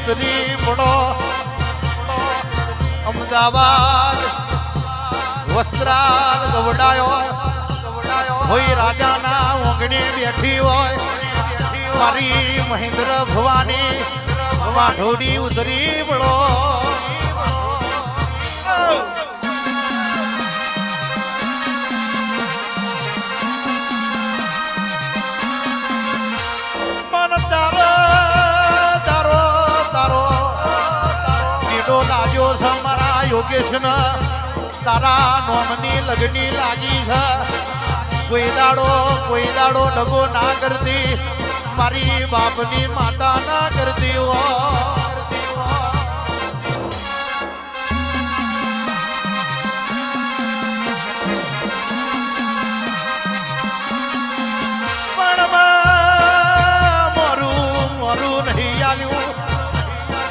ઉતરી પડો અમદાવાદ વસ્ત્રાલ ગવડાયો હોય રાજાના ઓગણે બેઠી હોય મારી મહેન્દ્ર ભવાની વાઢોડી ઉતરી પડો લાગ્યો છે મારા યોગેશ ન તારા નોમની લગની લાગી છે કોઈ દાડો ડગો ના કરતી મારી બાપની માતા ના કરતી નહીં આવ્યું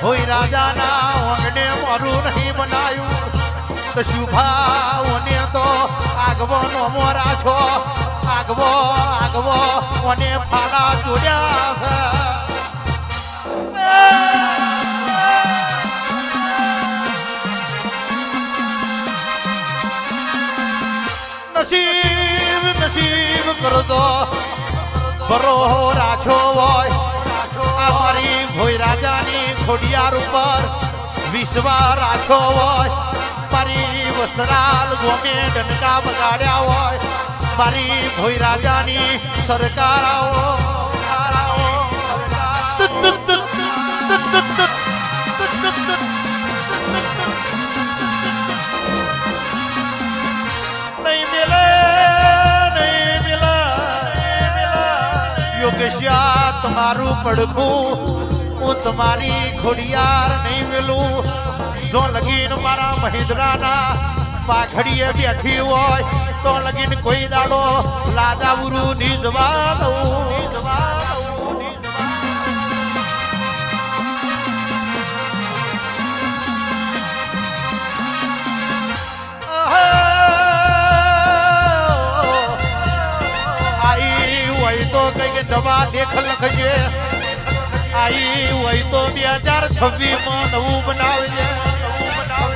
હોય રાજાના ઓગણે મારું નહીં બનાયું તો શુભાઓને તો આગવો નોમો રાખો આગવો મને ફાડા જોડ્યા છે નસીબ કરતો બરો રાછો હોય મારી ભોય રાજાની ખોડિયાર ઉપર વિશ્વા રાછો હોય મારી વસ્ત્રાલ ગોમે ડંકા બગાડ્યા હોય મારી ભોય રાજાની સરકાર યોગેશિયા તમારું પડકું હું તમારી ખોડિયાર નહીં મેલું જો લગીન મારા મહિન્દ્રાના પાઘડીએ બેઠી હોય તો લગીન કોઈ દાડો લાદાવરું ની જવા દઉં દવા દેખ લખજે આઈ હોય તો 2026 માં નવું બનાવજે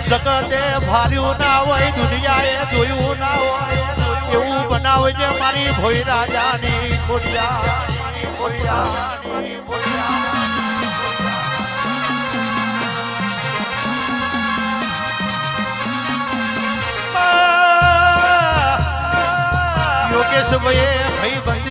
જગતે ભાર્યું ના હોય દુનિયાએ જોયું ના હોય એવું બનાવજે મારી ભોય રાજાની ખોડિયાર યોગેશ ભાઈ